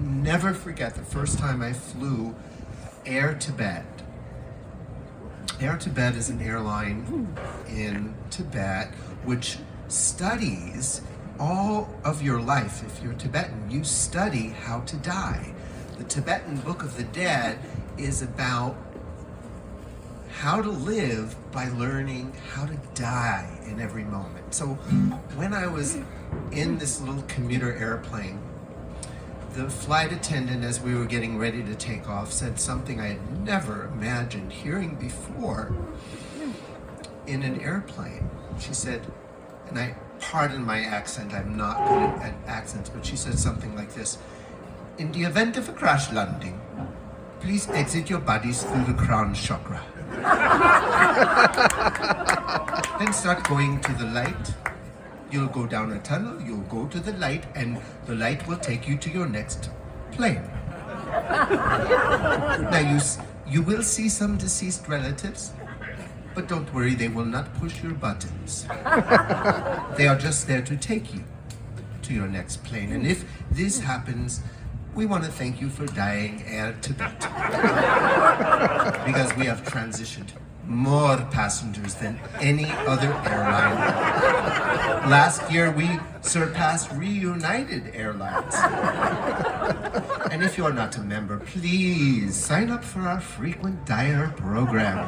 never forget the first time I flew Air Tibet. Air Tibet is an airline in Tibet which studies all of your life. If you're Tibetan, you study how to die. The Tibetan Book of the Dead is about how to live by learning how to die in every moment. So when I was in this little commuter airplane, the flight attendant, as we were getting ready to take off, said something I had never imagined hearing before in an airplane. She said, and I pardon my accent, I'm not good at accents, but she said something like this: in the event of a crash landing, please exit your bodies through the crown chakra. Then start going to the light. You'll go down a tunnel, you'll go to the light, and the light will take you to your next plane. Now you will see some deceased relatives, but don't worry, they will not push your buttons. They are just there to take you to your next plane. And if this happens, we want to thank you for dying Air Tibet. Because we have transitioned more passengers than any other airline. Last year we surpassed Reunited Airlines. And if you're not a member, please sign up for our frequent dyer program.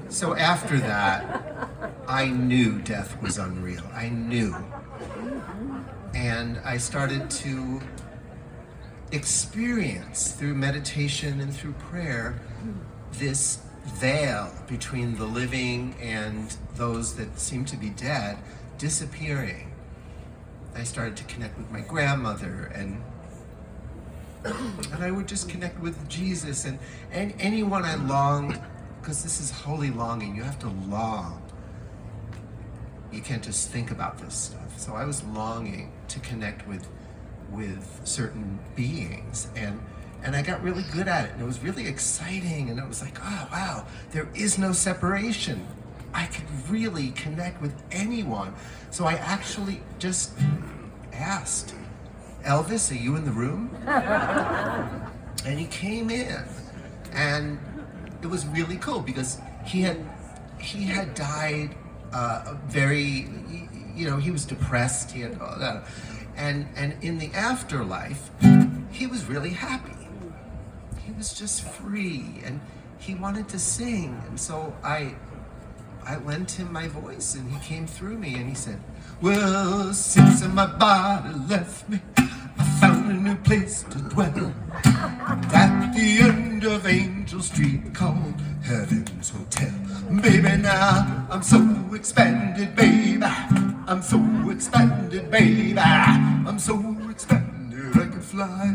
So after that, I knew death was unreal. I knew. And I started to experience through meditation and through prayer this veil between the living and those that seem to be dead disappearing. I started to connect with my grandmother, and I would just connect with Jesus and anyone I longed, because this is holy longing. You have to long. You can't just think about this stuff. So I was longing to connect with certain beings, and I got really good at it, and it was really exciting, and it was like, oh wow, there is no separation. I could really connect with anyone. So I actually just asked, Elvis, are you in the room? And he came in, and it was really cool because he had died very, he was depressed, he had all that. And in the afterlife, he was really happy. He was just free, and he wanted to sing. And so I lent him my voice, and he came through me, and he said, well, since my body left me, I found a new place to dwell. At the end of Angel Street called Heaven's Hotel. Baby, now I'm so expanded, baby. I'm so expanded, baby. I'm so expanded I can fly.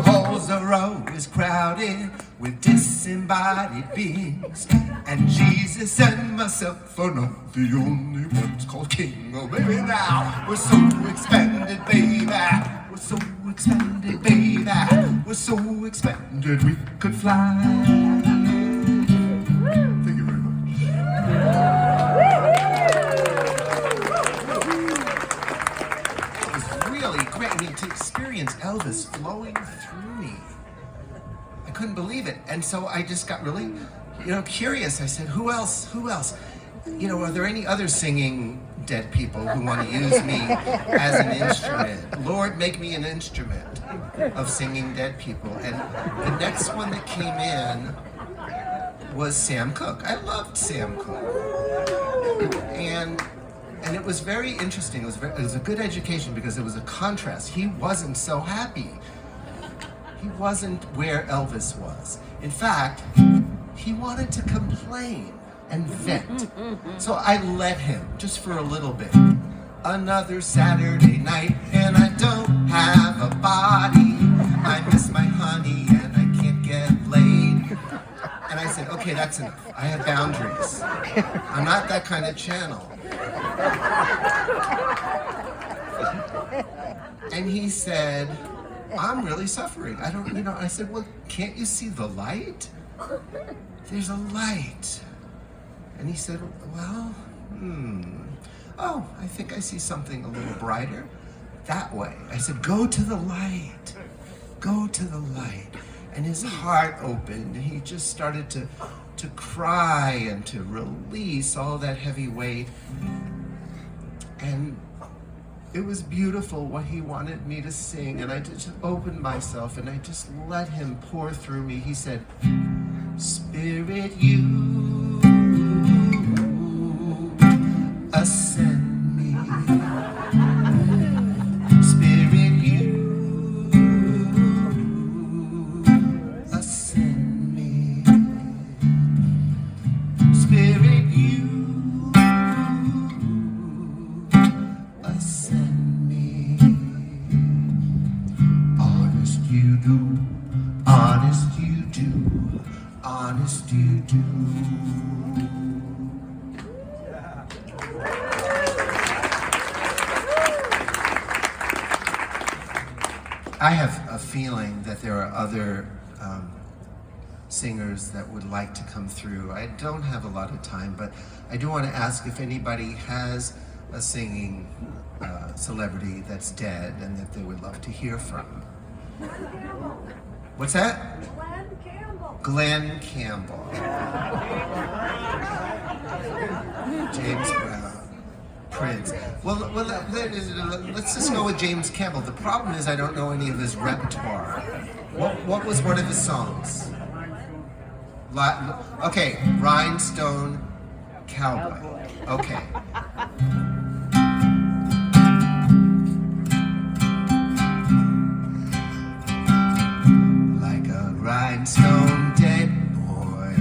Halls are always crowded with disembodied beings, and Jesus and myself are not the only ones called king. Oh, baby, now we're so expanded, baby. We're so expanded, baby. We're so expanded we could fly. Thank you very much. To experience Elvis flowing through me, I couldn't believe it, and so I just got really, curious. I said, "Who else? Are there any other singing dead people who want to use me as an instrument? Lord, make me an instrument of singing dead people." And the next one that came in was Sam Cooke. I loved Sam Cooke, and it was very interesting. It was a good education because it was a contrast. He wasn't so happy. He wasn't where Elvis was. In fact, he wanted to complain and vent. So I let him, just for a little bit. Another Saturday night and I don't have a body. I miss my honey and I can't get laid. And I said, okay, that's enough. I have boundaries. I'm not that kind of channel. And he said, I'm really suffering. I said, well, can't you see the light? There's a light. And he said, well, oh, I think I see something a little brighter that way. I said, go to the light. Go to the light. And his heart opened, and he just started to cry and to release all that heavy weight. And it was beautiful what he wanted me to sing, and I just opened myself and I just let him pour through me. He said, Spirit, you ascend me. Spirit, you ascend me. Spirit, you ascend me. Honest you do, honest you do, honest you do. I have a feeling that there are other singers that would like to come through. I don't have a lot of time, but I do want to ask if anybody has a singing celebrity that's dead and that they would love to hear from. What's that? Glenn Campbell. James Brown. Prince. Well, let's just go with James Campbell. The problem is I don't know any of his repertoire. What was one of his songs? Okay, Rhinestone Cowboy. Okay. Like a rhinestone dead boy,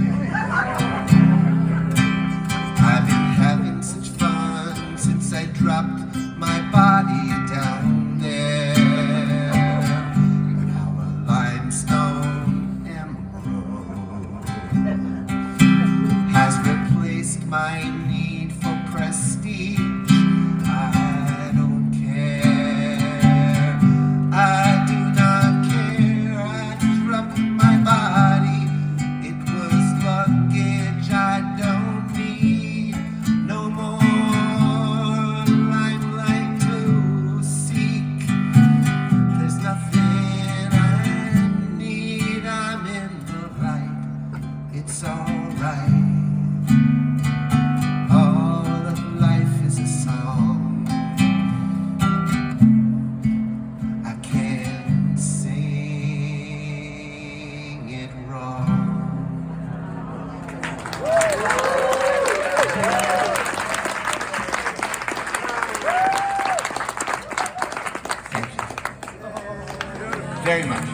I've been having such fun since I dropped my body down there. Now a limestone emerald has replaced my need for prestige. I don't care. I do not care. I dropped my body. It was luggage I don't need. No more limelight to seek. There's nothing I need. I'm in the right. It's alright. All of life is a song. I can't sing it wrong. Thank you very much.